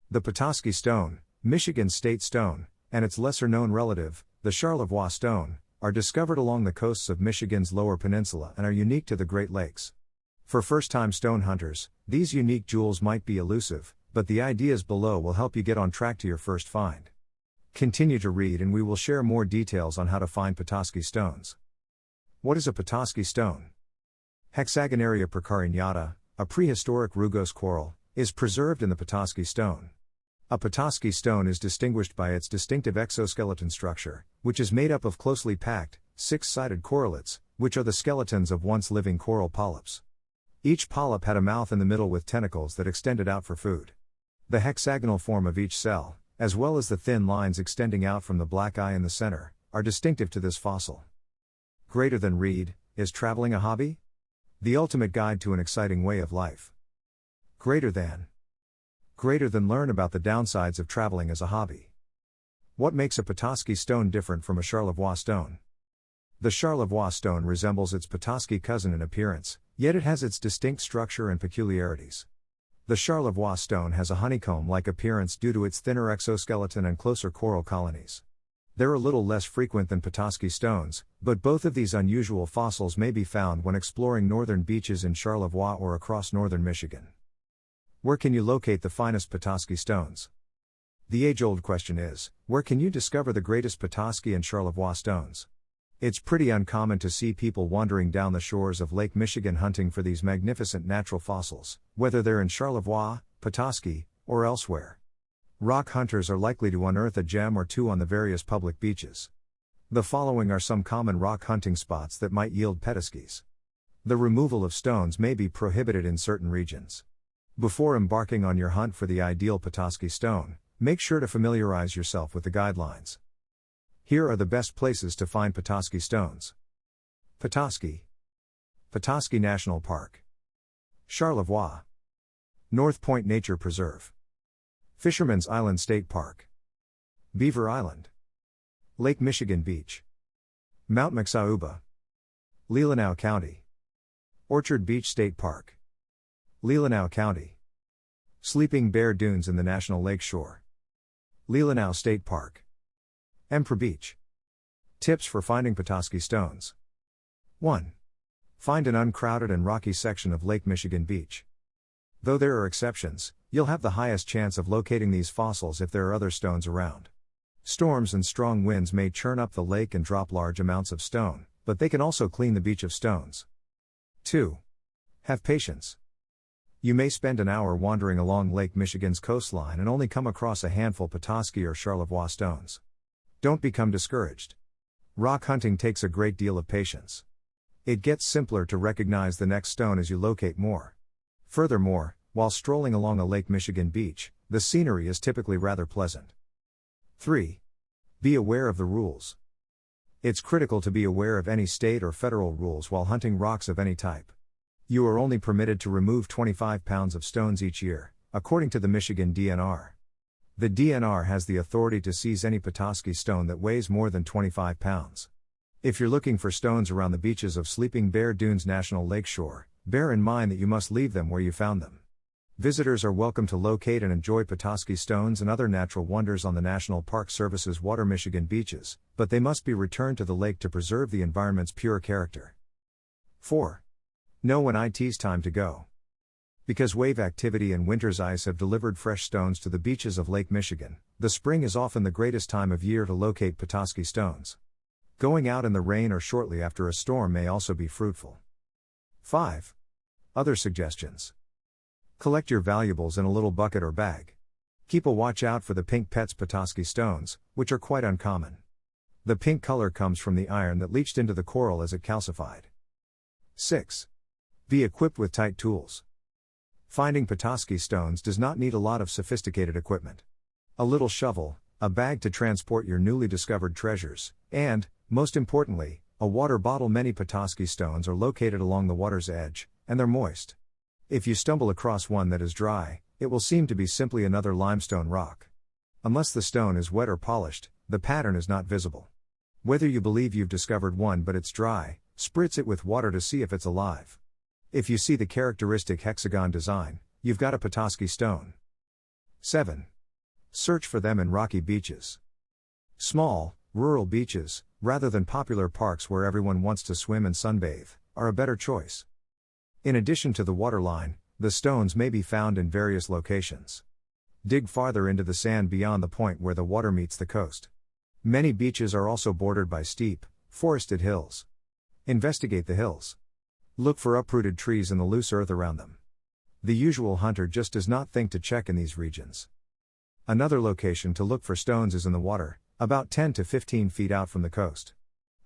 The Petoskey stone, Michigan's state stone, and its lesser-known relative, the Charlevoix stone, are discovered along the coasts of Michigan's Lower Peninsula and are unique to the Great Lakes. For first-time stone hunters, these unique jewels might be elusive, but the ideas below will help you get on track to your first find. Continue to read and we will share more details on how to find Petoskey stones. What is a Petoskey stone? Hexagonaria precarinata, a prehistoric rugose coral, is preserved in the Petoskey stone. A Petoskey stone is distinguished by its distinctive exoskeleton structure, which is made up of closely packed, six-sided correlates, which are the skeletons of once living coral polyps. Each polyp had a mouth in the middle with tentacles that extended out for food. The hexagonal form of each cell, as well as the thin lines extending out from the black eye in the center, are distinctive to this fossil. Greater than read, is traveling a hobby? The ultimate guide to an exciting way of life. Greater than learn about the downsides of traveling as a hobby. What makes a Petoskey stone different from a Charlevoix stone? The Charlevoix stone resembles its Petoskey cousin in appearance, yet it has its distinct structure and peculiarities. The Charlevoix stone has a honeycomb-like appearance due to its thinner exoskeleton and closer coral colonies. They're a little less frequent than Petoskey stones, but both of these unusual fossils may be found when exploring northern beaches in Charlevoix or across northern Michigan. Where can you locate the finest Petoskey stones? The age-old question is, where can you discover the greatest Petoskey and Charlevoix stones? It's pretty uncommon to see people wandering down the shores of Lake Michigan hunting for these magnificent natural fossils, whether they're in Charlevoix, Petoskey, or elsewhere. Rock hunters are likely to unearth a gem or two on the various public beaches. The following are some common rock hunting spots that might yield Petoskeys. The removal of stones may be prohibited in certain regions. Before embarking on your hunt for the ideal Petoskey stone, make sure to familiarize yourself with the guidelines. Here are the best places to find Petoskey stones. Petoskey National Park. Charlevoix. North Point Nature Preserve. Fisherman's Island State Park. Beaver Island. Lake Michigan Beach. Mount Mixauba. Leelanau County. Orchard Beach State Park. Leelanau County. Sleeping Bear Dunes in the National Lake Shore. Leelanau State Park. Emperor Beach. Tips for finding Petoskey stones. 1. Find an uncrowded and rocky section of Lake Michigan Beach. Though there are exceptions, you'll have the highest chance of locating these fossils if there are other stones around. Storms and strong winds may churn up the lake and drop large amounts of stone, but they can also clean the beach of stones. 2. Have patience. You may spend an hour wandering along Lake Michigan's coastline and only come across a handful Petoskey or Charlevoix stones. Don't become discouraged. Rock hunting takes a great deal of patience. It gets simpler to recognize the next stone as you locate more. Furthermore, while strolling along a Lake Michigan beach, the scenery is typically rather pleasant. 3. Be aware of the rules. It's critical to be aware of any state or federal rules while hunting rocks of any type. You are only permitted to remove 25 pounds of stones each year, according to the Michigan DNR. The DNR has the authority to seize any Petoskey stone that weighs more than 25 pounds. If you're looking for stones around the beaches of Sleeping Bear Dunes National Lakeshore, bear in mind that you must leave them where you found them. Visitors are welcome to locate and enjoy Petoskey stones and other natural wonders on the National Park Service's Water Michigan beaches, but they must be returned to the lake to preserve the environment's pure character. 4. Know when it's time to go. Because wave activity and winter's ice have delivered fresh stones to the beaches of Lake Michigan, the spring is often the greatest time of year to locate Petoskey stones. Going out in the rain or shortly after a storm may also be fruitful. 5. Other suggestions. Collect your valuables in a little bucket or bag. Keep a watch out for the pink Pet's Petoskey stones, which are quite uncommon. The pink color comes from the iron that leached into the coral as it calcified. 6. Be equipped with tight tools. Finding Petoskey stones does not need a lot of sophisticated equipment. A little shovel, a bag to transport your newly discovered treasures, and, most importantly, a water bottle. Many Petoskey stones are located along the water's edge, and they're moist. If you stumble across one that is dry, it will seem to be simply another limestone rock. Unless the stone is wet or polished, the pattern is not visible. Whether you believe you've discovered one but it's dry, spritz it with water to see if it's alive. If you see the characteristic hexagon design, you've got a Petoskey stone. 7. Search for them in rocky beaches. Small, rural beaches, rather than popular parks where everyone wants to swim and sunbathe, are a better choice. In addition to the waterline, the stones may be found in various locations. Dig farther into the sand beyond the point where the water meets the coast. Many beaches are also bordered by steep, forested hills. Investigate the hills. Look for uprooted trees and the loose earth around them. The usual hunter just does not think to check in these regions. Another location to look for stones is in the water, about 10 to 15 feet out from the coast.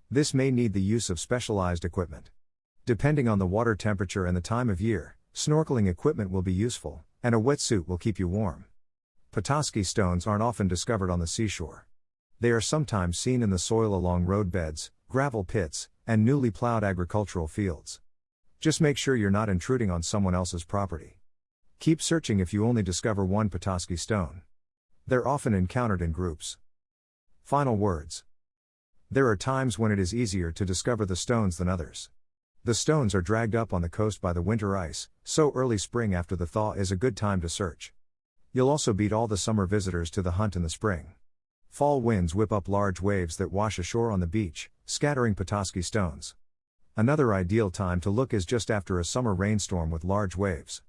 This may need the use of specialized equipment. Depending on the water temperature and the time of year, snorkeling equipment will be useful, and a wetsuit will keep you warm. Petoskey stones aren't often discovered on the seashore. They are sometimes seen in the soil along roadbeds, gravel pits, and newly plowed agricultural fields. Just make sure you're not intruding on someone else's property. Keep searching if you only discover one Petoskey stone. They're often encountered in groups. Final words. There are times when it is easier to discover the stones than others. The stones are dragged up on the coast by the winter ice, so early spring after the thaw is a good time to search. You'll also beat all the summer visitors to the hunt in the spring. Fall winds whip up large waves that wash ashore on the beach, scattering Petoskey stones. Another ideal time to look is just after a summer rainstorm with large waves.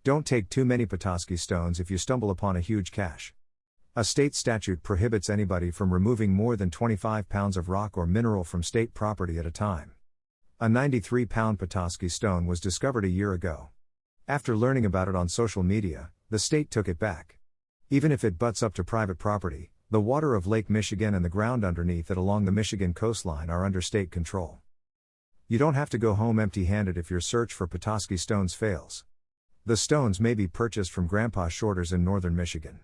Don't take too many Petoskey stones if you stumble upon a huge cache. A state statute prohibits anybody from removing more than 25 pounds of rock or mineral from state property at a time. A 93-pound Petoskey stone was discovered a year ago. After learning about it on social media, the state took it back. Even if it butts up to private property, the water of Lake Michigan and the ground underneath it along the Michigan coastline are under state control. You don't have to go home empty-handed if your search for Petoskey stones fails. The stones may be purchased from Grandpa Shorter's in northern Michigan.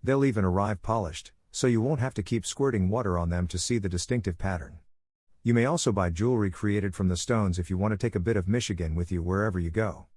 They'll even arrive polished, so you won't have to keep squirting water on them to see the distinctive pattern. You may also buy jewelry created from the stones if you want to take a bit of Michigan with you wherever you go.